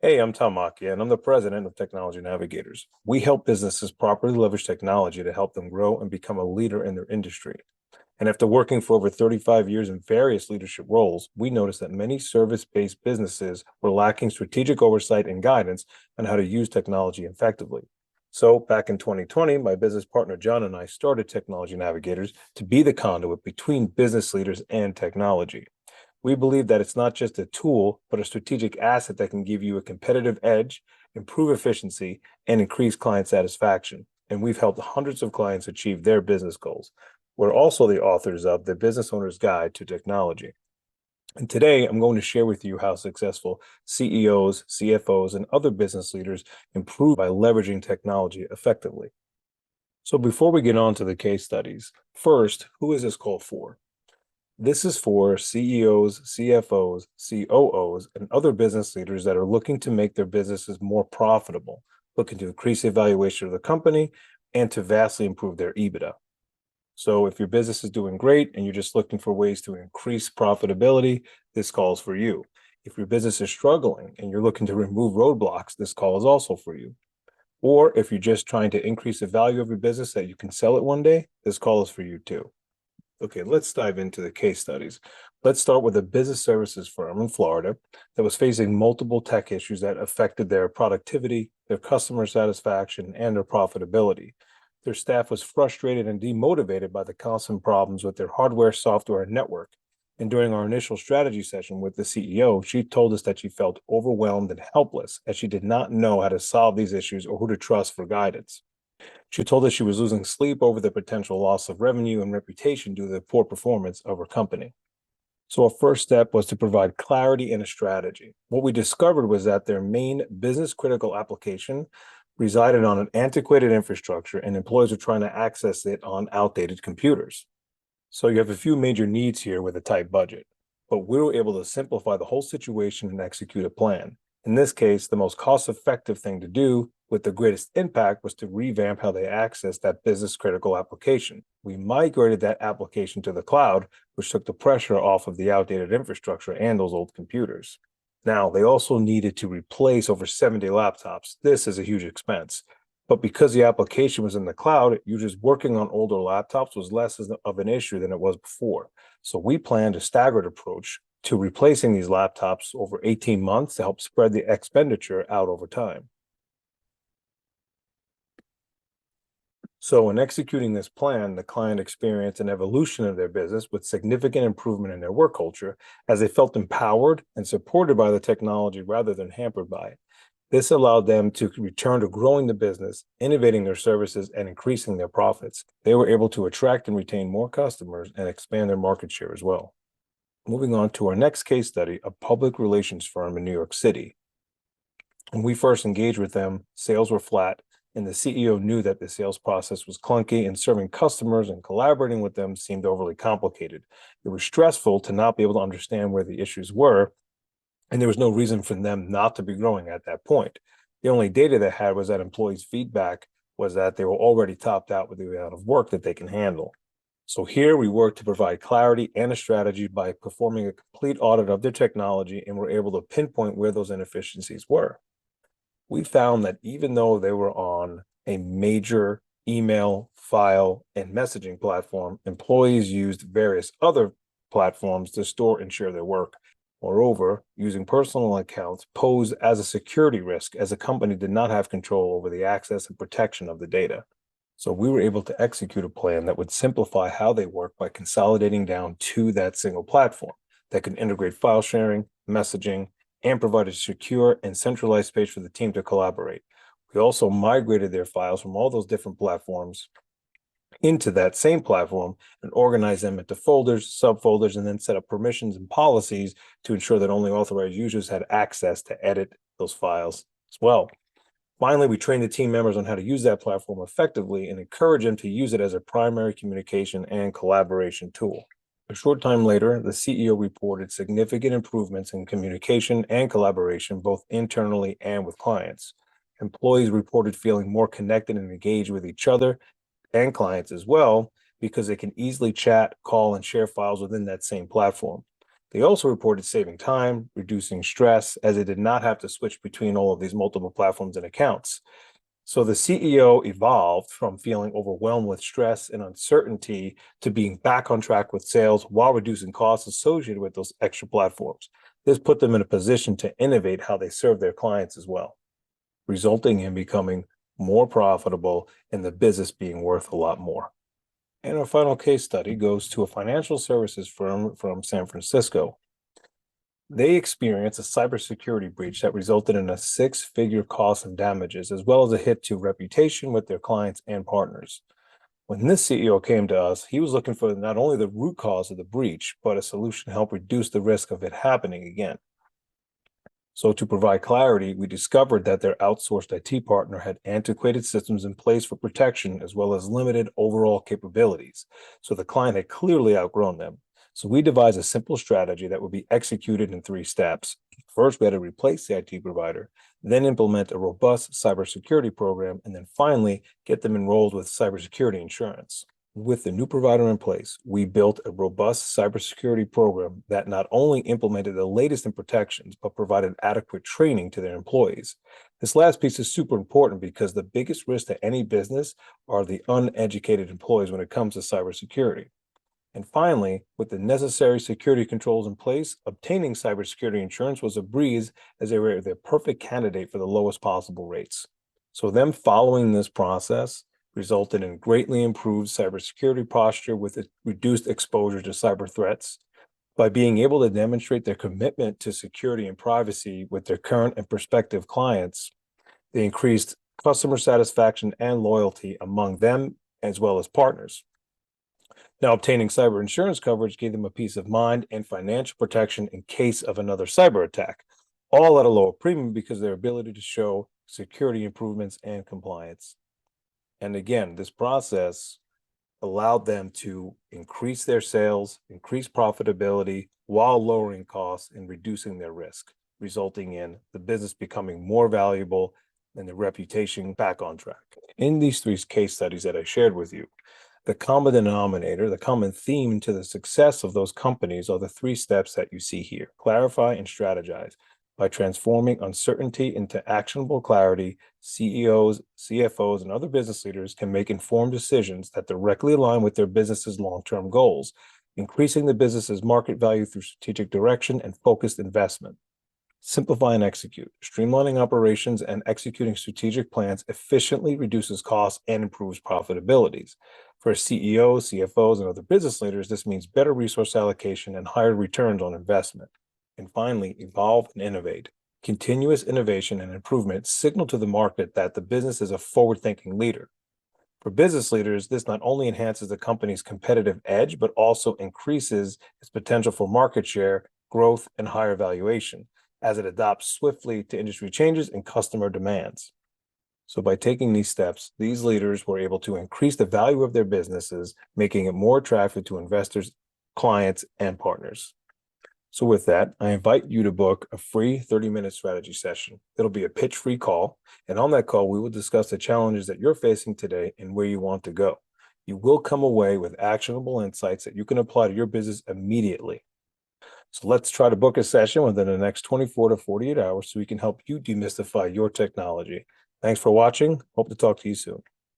Hey, I'm Tom Macchia, and I'm the president of Technology Navigators. We help businesses properly leverage technology to help them grow and become a leader in their industry. And after working for over 35 years in various leadership roles, we noticed that many service-based businesses were lacking strategic oversight and guidance on how to use technology effectively. So back in 2020, my business partner John and I started Technology Navigators to be the conduit between business leaders and technology. We believe that it's not just a tool, but a strategic asset that can give you a competitive edge, improve efficiency, and increase client satisfaction. And we've helped hundreds of clients achieve their business goals. We're also the authors of The Business Owner's Guide to Technology. And today, I'm going to share with you how successful CEOs, CFOs, and other business leaders improve by leveraging technology effectively. So before we get on to the case studies, first, who is this call for? This is for CEOs, CFOs, COOs, and other business leaders that are looking to make their businesses more profitable, looking to increase the valuation of the company, and to vastly improve their EBITDA. So if your business is doing great and you're just looking for ways to increase profitability, this call is for you. If your business is struggling and you're looking to remove roadblocks, this call is also for you. Or if you're just trying to increase the value of your business that you can sell it one day, this call is for you too. Okay, let's dive into the case studies. Let's start with a business services firm in Florida that was facing multiple tech issues that affected their productivity, their customer satisfaction, and their profitability. Their staff was frustrated and demotivated by the constant problems with their hardware, software, and network. And during our initial strategy session with the CEO, she told us that she felt overwhelmed and helpless as she did not know how to solve these issues or who to trust for guidance. She told us she was losing sleep over the potential loss of revenue and reputation due to the poor performance of her company. So, our first step was to provide clarity and a strategy. What we discovered was that their main business critical application resided on an antiquated infrastructure, and employees were trying to access it on outdated computers. So, you have a few major needs here with a tight budget, but we were able to simplify the whole situation and execute a plan. In this case, the most cost effective thing to do with the greatest impact was to revamp how they access that business critical application. We migrated that application to the cloud, which took the pressure off of the outdated infrastructure and those old computers. Now, they also needed to replace over 70 laptops. This is a huge expense. But because the application was in the cloud, users working on older laptops was less of an issue than it was before. So we planned a staggered approach to replacing these laptops over 18 months to help spread the expenditure out over time. So in executing this plan, the client experienced an evolution of their business with significant improvement in their work culture as they felt empowered and supported by the technology rather than hampered by it. This allowed them to return to growing the business, innovating their services, and increasing their profits. They were able to attract and retain more customers and expand their market share as well. Moving on to our next case study, a public relations firm in New York City. When we first engaged with them, sales were flat, and the CEO knew that the sales process was clunky, and serving customers and collaborating with them seemed overly complicated. It was stressful to not be able to understand where the issues were, and there was no reason for them not to be growing at that point. The only data they had was that employees' feedback was that they were already topped out with the amount of work that they can handle. So here we work to provide clarity and a strategy by performing a complete audit of their technology, and we're able to pinpoint where those inefficiencies were. We found that even though they were on a major email, file, and messaging platform, employees used various other platforms to store and share their work. Moreover, using personal accounts posed as a security risk as the company did not have control over the access and protection of the data. So we were able to execute a plan that would simplify how they work by consolidating down to that single platform that can integrate file sharing, messaging, and provide a secure and centralized space for the team to collaborate. We also migrated their files from all those different platforms into that same platform and organized them into folders, subfolders, and then set up permissions and policies to ensure that only authorized users had access to edit those files as well. Finally, we trained the team members on how to use that platform effectively and encourage them to use it as a primary communication and collaboration tool. A short time later, the CEO reported significant improvements in communication and collaboration, both internally and with clients. Employees reported feeling more connected and engaged with each other and clients as well, because they can easily chat, call, and share files within that same platform. They also reported saving time, reducing stress, as they did not have to switch between all of these multiple platforms and accounts. So the CEO evolved from feeling overwhelmed with stress and uncertainty to being back on track with sales while reducing costs associated with those extra platforms. This put them in a position to innovate how they serve their clients as well, resulting in becoming more profitable and the business being worth a lot more. And our final case study goes to a financial services firm from San Francisco. They experienced a cybersecurity breach that resulted in a six-figure cost of damages, as well as a hit to reputation with their clients and partners. When this CEO came to us, he was looking for not only the root cause of the breach, but a solution to help reduce the risk of it happening again. So to provide clarity, we discovered that their outsourced IT partner had antiquated systems in place for protection, as well as limited overall capabilities. So the client had clearly outgrown them. So we devised a simple strategy that would be executed in three steps. First, we had to replace the IT provider, then implement a robust cybersecurity program, and then finally get them enrolled with cybersecurity insurance. With the new provider in place, we built a robust cybersecurity program that not only implemented the latest in protections, but provided adequate training to their employees. This last piece is super important because the biggest risk to any business are the uneducated employees when it comes to cybersecurity. And finally, with the necessary security controls in place, obtaining cybersecurity insurance was a breeze, as they were the perfect candidate for the lowest possible rates. So them following this process resulted in greatly improved cybersecurity posture with reduced exposure to cyber threats. By being able to demonstrate their commitment to security and privacy with their current and prospective clients, they increased customer satisfaction and loyalty among them as well as partners. Now, obtaining cyber insurance coverage gave them a peace of mind and financial protection in case of another cyber attack, all at a lower premium because of their ability to show security improvements and compliance. And again, this process allowed them to increase their sales, increase profitability while lowering costs and reducing their risk, resulting in the business becoming more valuable and the reputation back on track. In these three case studies that I shared with you, the common denominator, the common theme to the success of those companies are the three steps that you see here: clarify and strategize. By transforming uncertainty into actionable clarity, CEOs, CFOs, and other business leaders can make informed decisions that directly align with their business's long-term goals, increasing the business's market value through strategic direction and focused investment. Simplify and execute. Streamlining operations and executing strategic plans efficiently reduces costs and improves profitabilities. For CEOs, CFOs, and other business leaders, this means better resource allocation and higher returns on investment. And finally, evolve and innovate. Continuous innovation and improvement signal to the market that the business is a forward-thinking leader. For business leaders, this not only enhances the company's competitive edge, but also increases its potential for market share, growth, and higher valuation, as it adapts swiftly to industry changes and customer demands. So by taking these steps, these leaders were able to increase the value of their businesses, making it more attractive to investors, clients, and partners. So with that, I invite you to book a free 30-minute strategy session. It'll be a pitch-free call, and on that call, we will discuss the challenges that you're facing today and where you want to go. You will come away with actionable insights that you can apply to your business immediately. So let's try to book a session within the next 24 to 48 hours so we can help you demystify your technology. Thanks for watching. Hope to talk to you soon.